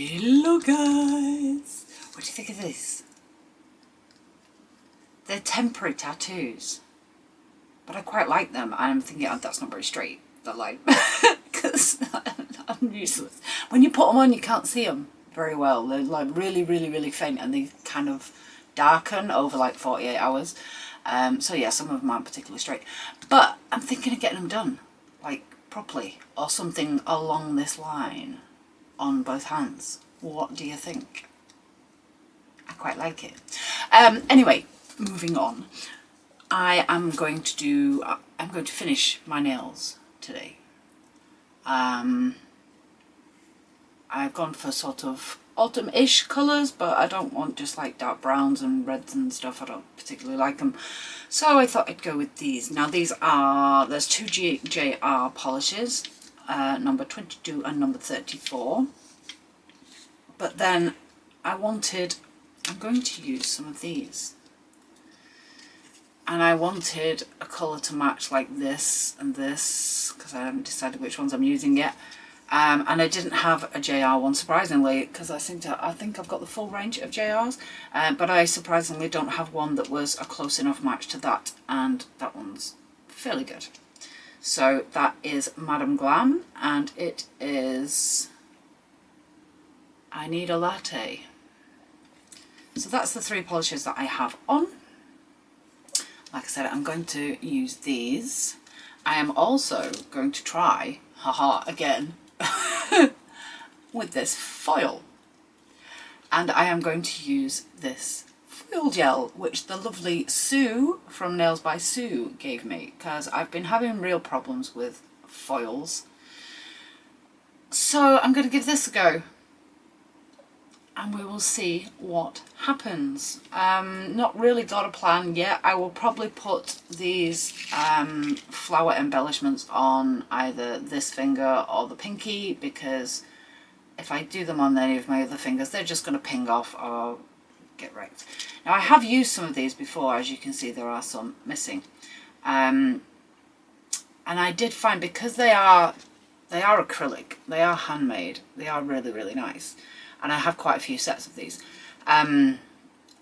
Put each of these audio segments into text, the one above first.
Hello guys! What do you think of this? They're temporary tattoos, but I quite like them, and I'm thinking, oh, that's not very straight, that line, because I'm useless. When you put them on, you can't see them very well. They're like really faint, and they kind of darken over like 48 hours. So yeah, some of them aren't particularly straight, but I'm thinking of getting them done, like properly, or something along this line on both hands. What do you think? I quite like it. Anyway, moving on. I'm going to finish my nails today. I've gone for sort of autumn-ish colours, but I don't want just like dark browns and reds and stuff. I don't particularly like them. So I thought I'd go with these. Now there's two JR polishes, number 22 and number 34. But then I'm going to use some of these. And I wanted a colour to match like this and this, because I haven't decided which ones I'm using yet. And I didn't have a JR one, surprisingly, because I think I've got the full range of JRs, but I surprisingly don't have one that was a close enough match to that, and that one's fairly good. So that is Madam Glam, and it is I Need a Latte. So that's the three polishes that I have on. Like I said, I'm going to use these. I am also going to try, again, with this foil. And I am going to use this foil gel, which the lovely Sue from Nails by Sue gave me, because I've been having real problems with foils. So I'm going to give this a go, and we will see what happens. Not really got a plan yet. I will probably put these flower embellishments on either this finger or the pinky, because if I do them on any of my other fingers, they're just going to ping off or get wrecked. Now I have used some of these before. As you can see, there are some missing. And I did find, because they are acrylic, they are handmade, they are really nice. And I have quite a few sets of these. And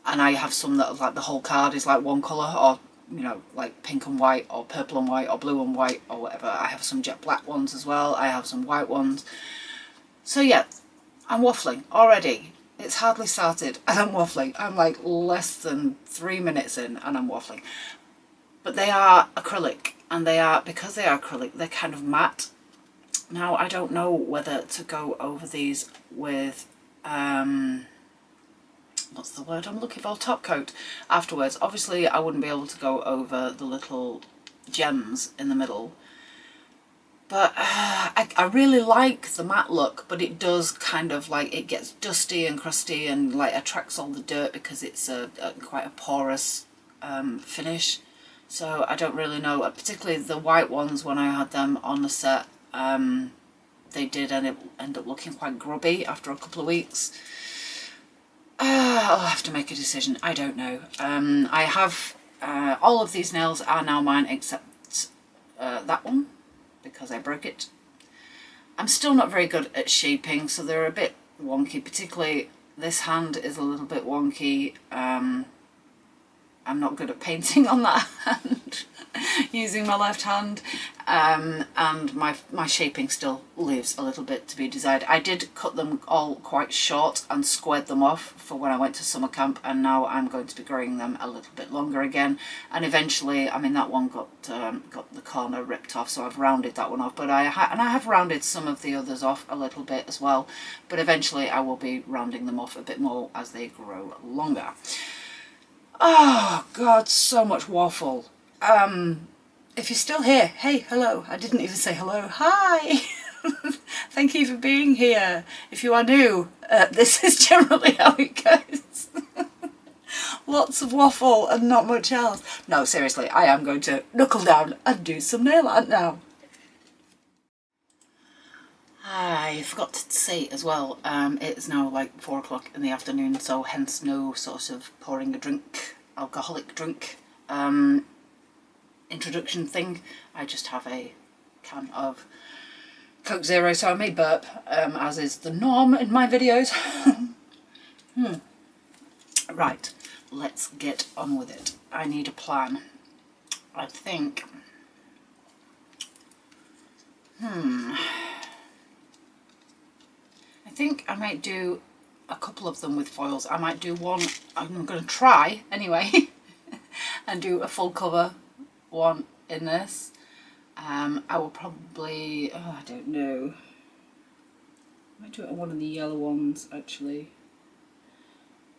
I have some that are like the whole card is like one colour, or, you know, like pink and white, or purple and white, or blue and white, or whatever. I have some jet black ones as well. I have some white ones. So yeah, I'm waffling already. It's hardly started and I'm waffling. I'm like less than 3 minutes in and I'm waffling. But they are acrylic, and because they are acrylic, they're kind of matte. Now I don't know whether to go over these with what's the word I'm looking for, top coat afterwards. Obviously I wouldn't be able to go over the little gems in the middle, but I really like the matte look, but it does kind of like, it gets dusty and crusty and like attracts all the dirt, because it's quite a porous finish. So I don't really know, particularly the white ones, when I had them on the set, they did end up looking quite grubby after a couple of weeks. I'll have to make a decision. I don't know. I have all of these nails are now mine except that one, because I broke it. I'm still not very good at shaping, so they're a bit wonky. Particularly this hand is a little bit wonky. I'm not good at painting on that hand using my left hand, and my shaping still leaves a little bit to be desired. I did cut them all quite short and squared them off for when I went to summer camp, and now I'm going to be growing them a little bit longer again. And eventually, I mean, that one got the corner ripped off, so I've rounded that one off. But I have rounded some of the others off a little bit as well. But eventually, I will be rounding them off a bit more as they grow longer. Oh God, so much waffle. If you're still here, hey, hello. I didn't even say hello. Hi. Thank you for being here. If you are new, this is generally how it goes. Lots of waffle and not much else. No, seriously, I am going to knuckle down and do some nail art now. I forgot to say as well, it's now like 4 o'clock in the afternoon, so hence no sort of pouring a drink, alcoholic drink introduction thing. I just have a can of Coke Zero, so I may burp, as is the norm in my videos. Right, let's get on with it. I need a plan. I think... I think I might do a couple of them with foils. I might do one, I'm going to try anyway, and do a full cover one in this. I will probably, I don't know, I might do it on one of the yellow ones actually.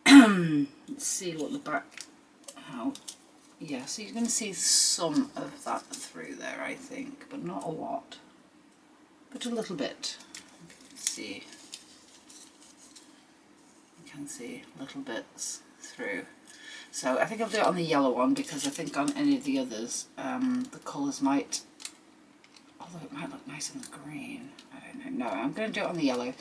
Let's see what the back, how, yeah, so you're going to see some of that through there I think, but not a lot, but a little bit. Let's see. You can see little bits through. So I think I'll do it on the yellow one because I think on any of the others the colours might, although it might look nice on the green. I don't know. No, I'm going to do it on the yellow.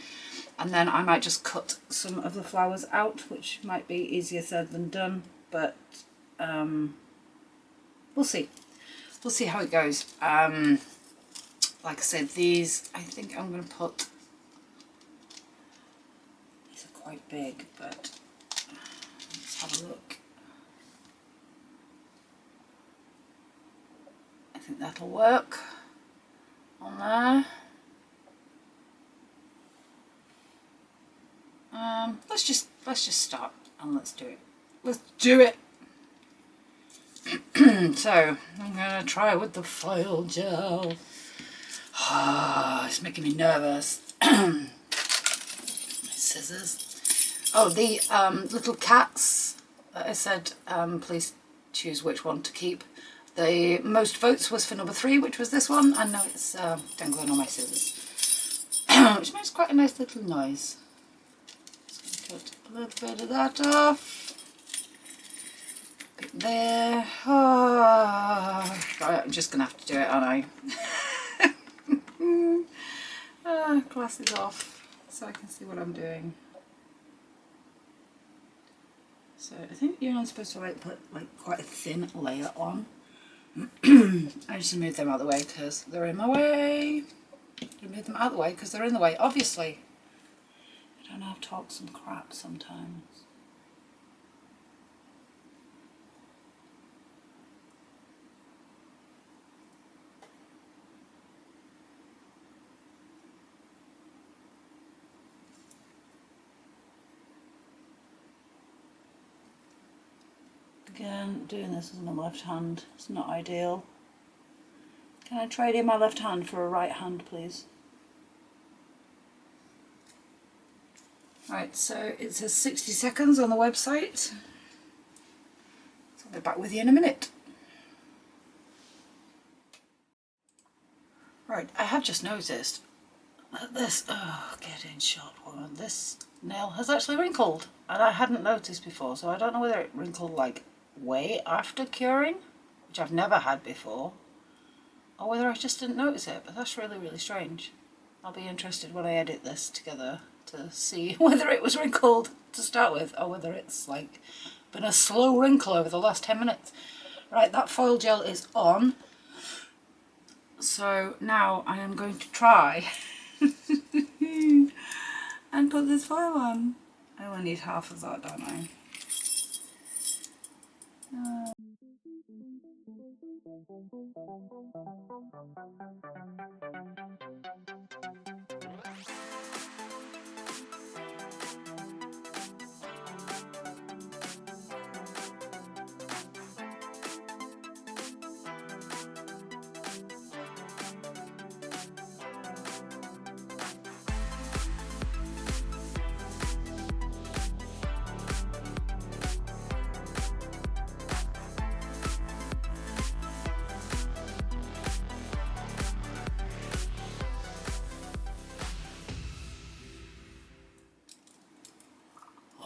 And then I might just cut some of the flowers out, which might be easier said than done. But we'll see. We'll see how it goes. Like I said, these, I think I'm going to put, these are quite big, but let's have a look. I think that'll work on there. Let's just start and let's do it. Let's do it. So I'm gonna try with the foil gel. It's making me nervous. Scissors. Oh, the little cats that I said, please choose which one to keep. The most votes was for number 3, which was this one, and now it's dangling on my scissors, which makes quite a nice little noise. Just going to cut a little bit of that off. Bit there. Oh, right, I'm just going to have to do it, aren't I? Glasses off so I can see what I'm doing. So I think you're not supposed to put quite a thin layer on. I just move them out of the way because they're in my way. I move them out of the way because they're in the way, obviously. I don't know, I've talked some crap sometimes. Again, doing this with my left hand is not ideal. Can I trade in my left hand for a right hand, please? Right, so it says 60 seconds on the website. So I'll be back with you in a minute. Right, I have just noticed that this, oh, get in shot, woman, this nail has actually wrinkled, and I hadn't noticed before, so I don't know whether it wrinkled like way after curing, which I've never had before, or whether I just didn't notice it, but that's really, really strange. I'll be interested when I edit this together to see whether it was wrinkled to start with, or whether it's like been a slow wrinkle over the last 10 minutes. Right, that foil gel is on, so now I am going to try and put this foil on. I only need half of that, don't I?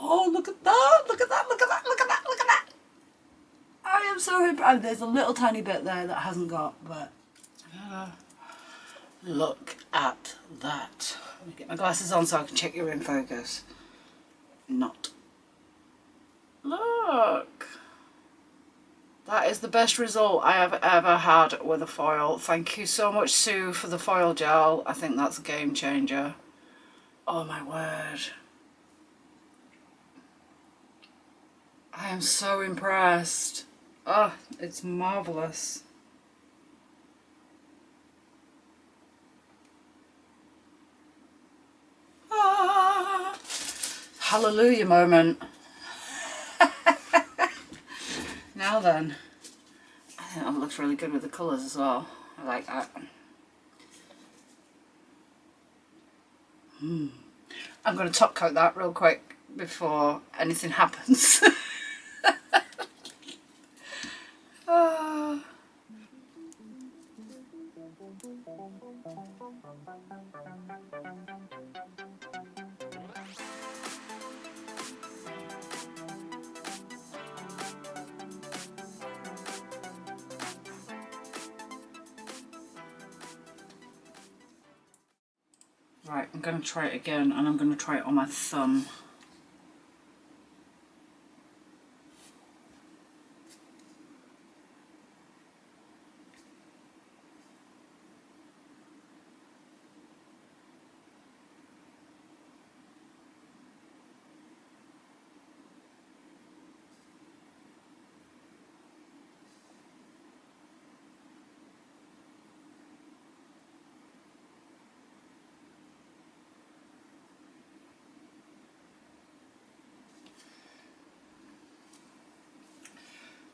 Oh, look at that, look at that, look at that, look at that, look at that. I am so happy. Oh, there's a little tiny bit there that hasn't got, but look at that. Let me get my glasses on so I can check you're in focus. Not. Look. That is the best result I have ever had with a foil. Thank you so much, Sue, for the foil gel. I think that's a game changer. Oh my word. I am so impressed. Oh, it's marvellous. Ah, hallelujah moment. Now then, I think that looks really good with the colours as well. I like that. I'm going to top coat that real quick before anything happens. Ah. Right, I'm going to try it again, and I'm going to try it on my thumb.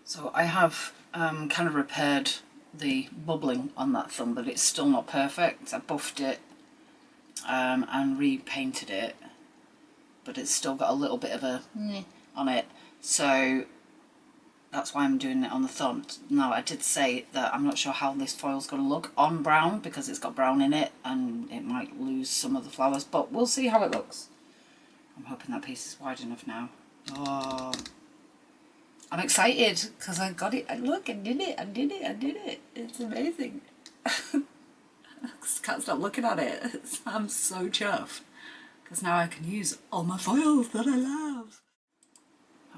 So I have kind of repaired the bubbling on that thumb, but it's still not perfect. I buffed it and repainted it, but it's still got a little bit of a on it. So that's why I'm doing it on the thumb. Now, I did say that I'm not sure how this foil's going to look on brown because it's got brown in it and it might lose some of the flowers, but we'll see how it looks. I'm hoping that piece is wide enough now. Oh, I'm excited because I got it. Look, I did it. It's amazing. I can't stop looking at it. I'm so chuffed because now I can use all my foils that I love.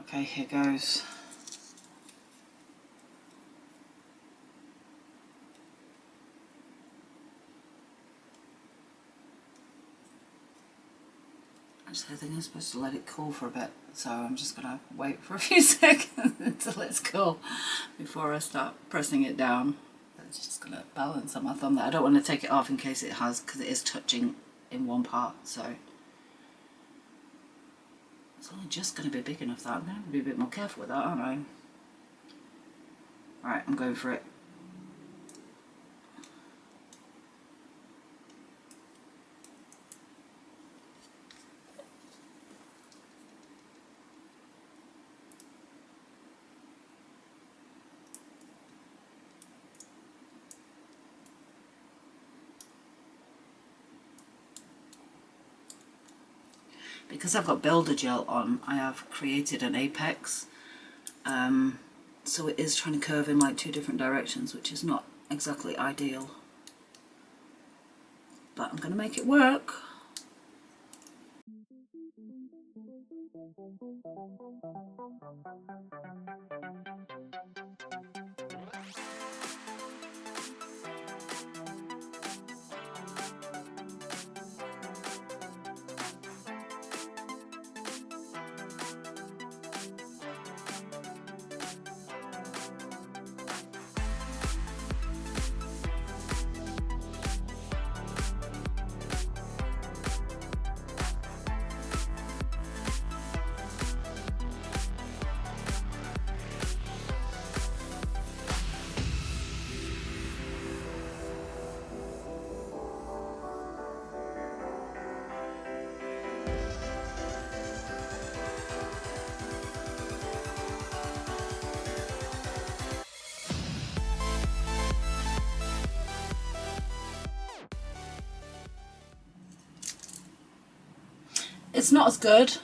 Okay, here goes. Actually, I think I'm supposed to let it cool for a bit, so I'm just going to wait for a few seconds until it's cool before I start pressing it down. It's just going to balance on my thumb there. I don't want to take it off in case it has, because it is touching in one part, so it's only just going to be big enough that I'm going to be a bit more careful with that, aren't I? Alright, I'm going for it. Because I've got builder gel on, I have created an apex, so it is trying to curve in like two different directions, which is not exactly ideal, but I'm going to make it work. It's not as good,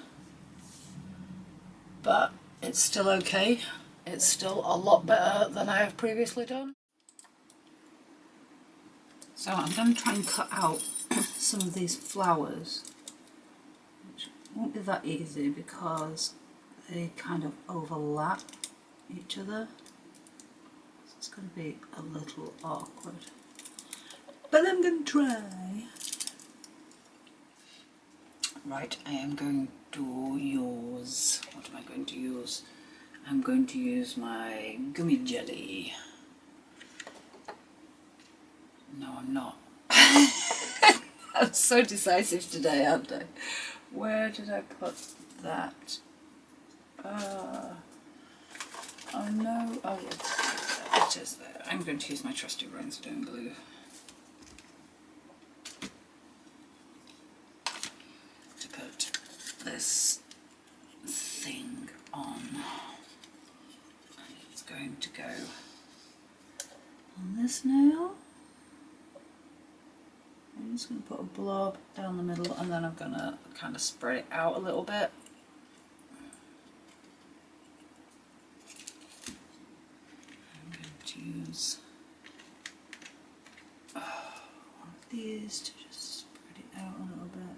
but it's still okay. It's still a lot better than I have previously done. So I'm going to try and cut out some of these flowers, which won't be that easy because they kind of overlap each other. going to be a little awkward, but I'm going to try. Right, I am going to use, what am I going to use? I'm going to use my gummy jelly. No, I'm not. I'm so decisive today, aren't I? Where did I put that? Oh no, oh yes, it is there. I'm going to use my trusty rhinestone glue. To put this thing on. And it's going to go on this nail. I'm just going to put a blob down the middle and then I'm going to kind of spread it out a little bit. I'm going to use one of these to just spread it out a little bit.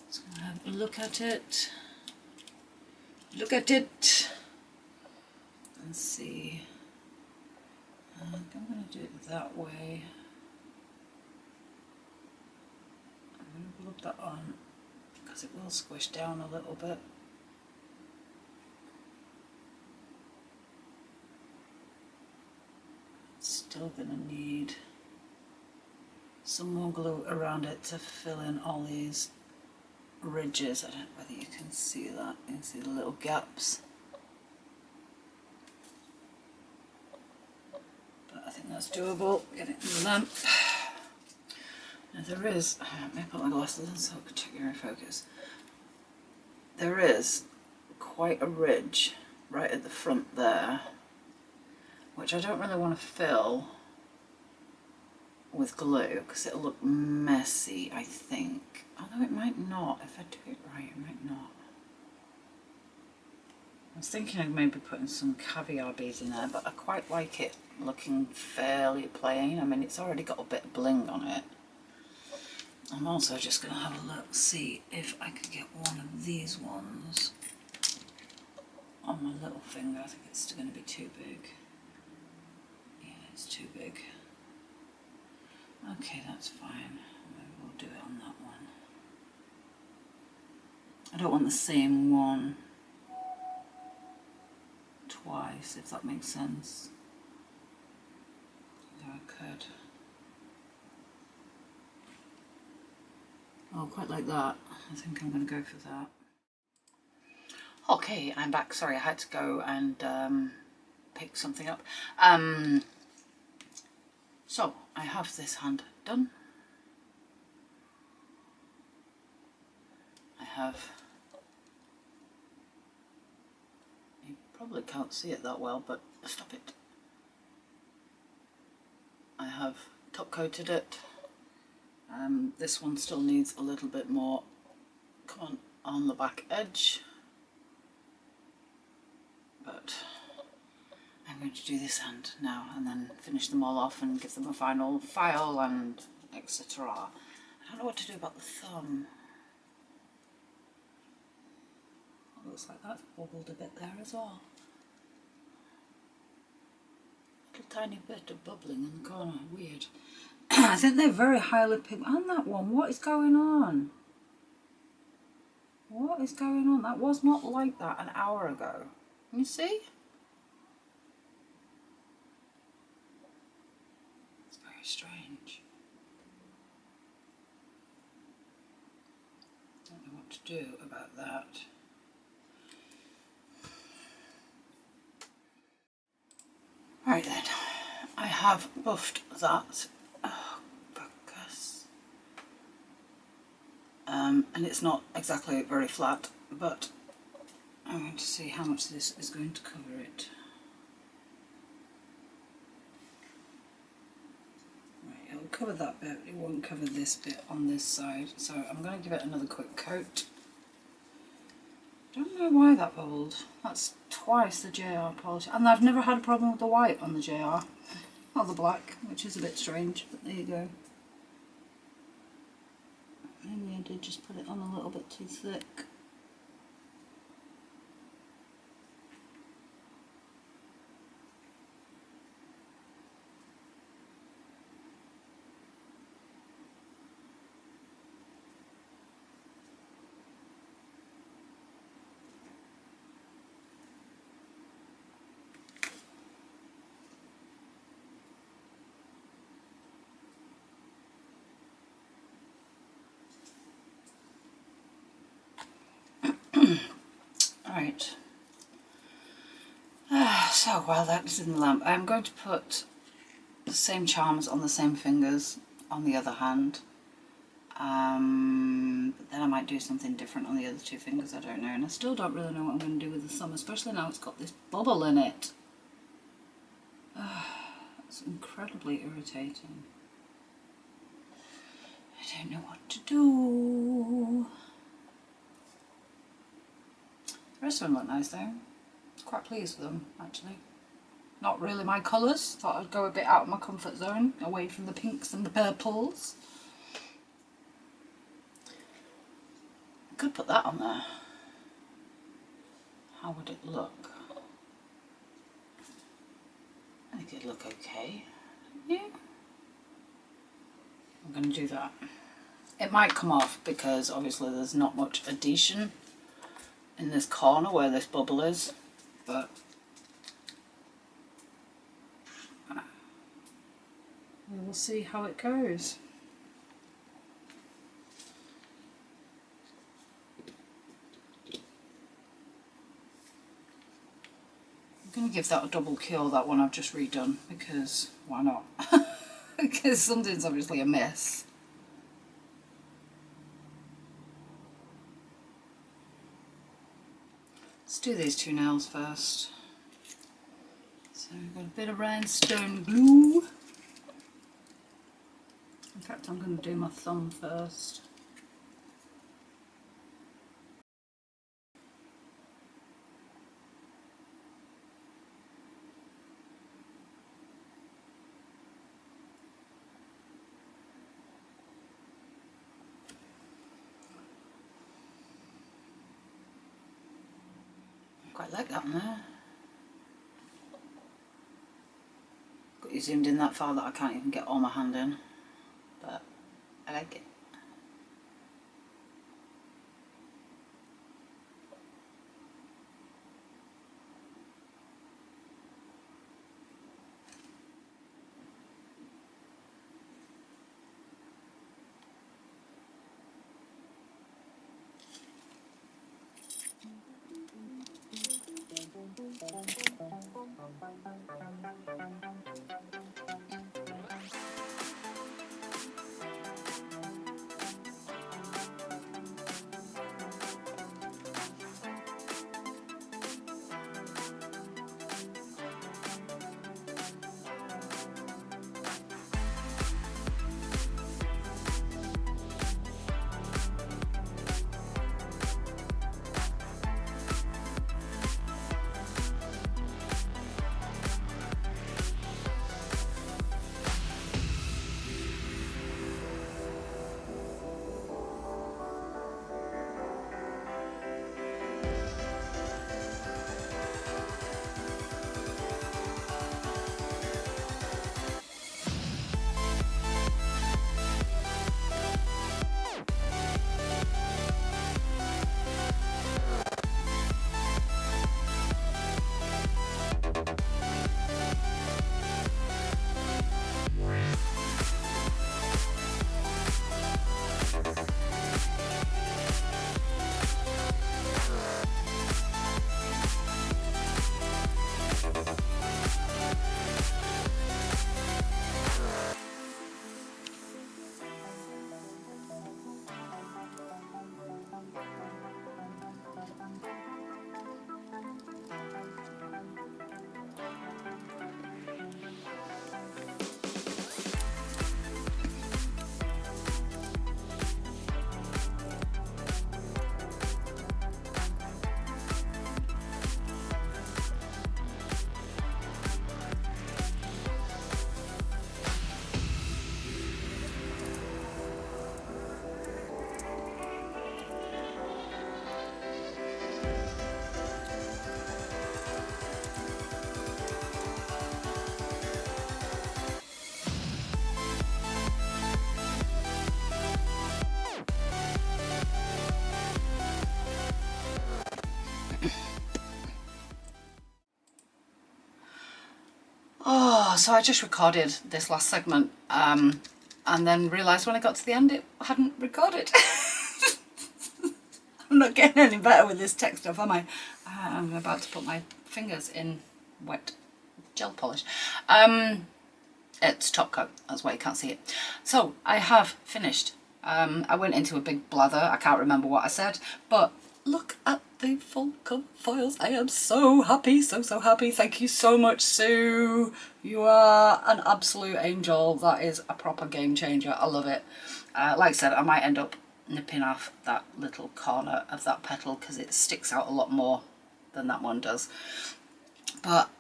Just going to have a look at it. Look at it. And see. I'm going to do it that way. I'm going to rub that on because it will squish down a little bit. It's still going to need some more glue around it to fill in all these ridges. I don't know whether you can see that. You can see the little gaps. I think that's doable. Get it in the lamp. Now there is, let me put my glasses on so I can check your focus. There is quite a ridge right at the front there, which I don't really want to fill with glue because it'll look messy, I think. Although it might not. If I do it right, it might not. I was thinking of maybe putting some caviar beads in there, but I quite like it looking fairly plain. I mean, it's already got a bit of bling on it. I'm also just going to have a look, see if I can get one of these ones on my little finger. I think it's still going to be too big. Yeah, it's too big. Okay, that's fine. Maybe we'll do it on that one. I don't want the same one twice, if that makes sense. Though I could. Oh, quite like that. I think I'm going to go for that. Okay, I'm back. Sorry, I had to go and pick something up. So, I have this hand done. I have... You probably can't see it that well, but stop it. I have top coated it. This one still needs a little bit more, come on the back edge, but I'm going to do this hand now and then finish them all off and give them a final file and etc. I don't know what to do about the thumb. It looks like that's bubbled a bit there as well. Little tiny bit of bubbling in the corner, weird. I think they're very highly pigmented. And that one, what is going on? What is going on? That was not like that an hour ago. Can you see? It's very strange. Don't know what to do about that. Right then, I have buffed that. Oh, focus. And it's not exactly very flat, but I'm going to see how much this is going to cover it. Right, it'll cover that bit, it won't cover this bit on this side, so I'm going to give it another quick coat. Don't know why that bubbled. That's twice the JR polish, and I've never had a problem with the white on the JR, or the black, which is a bit strange, but there you go. Maybe I did just put it on a little bit too thick. Right. So while that is in the lamp, I'm going to put the same charms on the same fingers on the other hand. But then I might do something different on the other two fingers, I don't know. And I still don't really know what I'm going to do with the thumb, especially now it's got this bubble in it. It's incredibly irritating. I don't know what to do. The rest of them look nice though. Quite pleased with them actually. Not really my colours. Thought I'd go a bit out of my comfort zone, away from the pinks and the purples. I could put that on there. How would it look? I think it'd look okay. Yeah. I'm going to do that. It might come off because obviously there's not much adhesion in this corner where this bubble is, but we will see how it goes. I'm going to give that a double cure, that one I've just redone, because why not? Because something's obviously amiss. Let's do these two nails first. So we've got a bit of rhinestone glue. In fact, I'm going to do my thumb first. Quite like that one there. Got you zoomed in that far that I can't even get all my hand in, but I like it. so I just recorded this last segment and then realised when I got to the end it hadn't recorded. I'm not getting any better with this tech stuff, am I? I'm about to put my fingers in wet gel polish. It's top coat, that's why you can't see it. So I have finished. I went into a big blather, I can't remember what I said, but look at the full cover foils. I am so happy, so happy. Thank you so much, Sue. You are an absolute angel. That is a proper game changer. I love it. Like I said, I might end up nipping off that little corner of that petal because it sticks out a lot more than that one does. But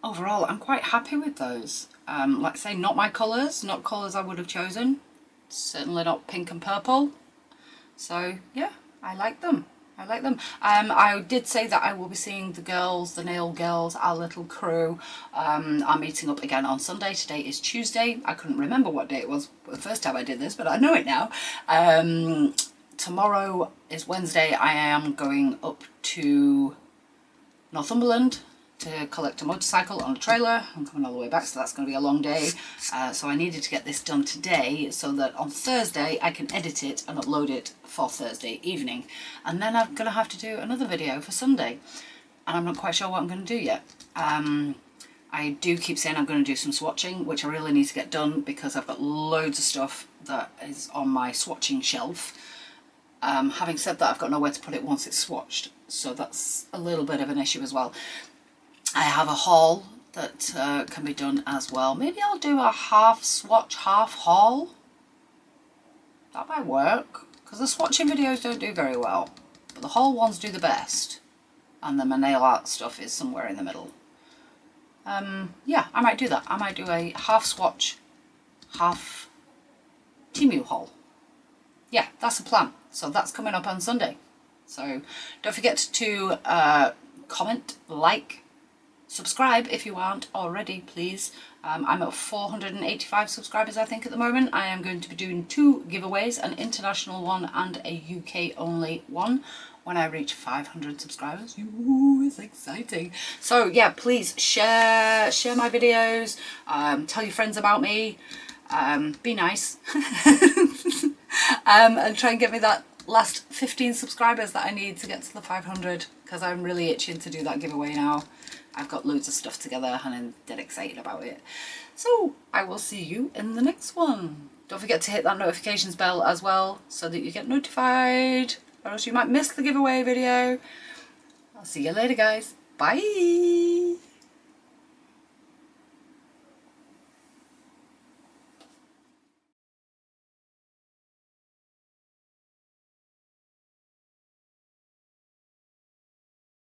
overall, I'm quite happy with those. Like I say, not my colours, not colours I would have chosen. Certainly not pink and purple. So yeah, I like them. I like them. I did say that I will be seeing the girls, the nail girls, our little crew. I'm meeting up again on Sunday. Today is Tuesday. I couldn't remember what day it was the first time I did this, but I know it now. Tomorrow is Wednesday. I am going up to Northumberland to collect a motorcycle on a trailer. I'm coming all the way back, so that's going to be a long day. So I needed to get this done today so that on Thursday I can edit it and upload it for Thursday evening. And then I'm going to have to do another video for Sunday. And I'm not quite sure what I'm going to do yet. I do keep saying I'm going to do some swatching, which I really need to get done because I've got loads of stuff that is on my swatching shelf. Having said that, I've got nowhere to put it once it's swatched. So that's a little bit of an issue as well. I have a haul that can be done as well. Maybe I'll do a half swatch, half haul. That might work, because the swatching videos don't do very well, but the haul ones do the best. And then my nail art stuff is somewhere in the middle. Yeah, I might do that. I might do a half swatch, half Temu haul. Yeah, that's the plan. So that's coming up on Sunday. So don't forget to comment, like, subscribe if you aren't already, please. I'm at 485 subscribers, I think, at the moment. I am going to be doing 2 giveaways, an international one and a UK only one, when I reach 500 subscribers. Ooh, it's exciting. So yeah, please share my videos, tell your friends about me, be nice, and try and get me that last 15 subscribers that I need to get to the 500, because I'm really itching to do that giveaway now. I've got loads of stuff together and I'm dead excited about it. So I will see you in the next one. Don't forget to hit that notifications bell as well so that you get notified, or else you might miss the giveaway video. I'll see you later, guys. Bye.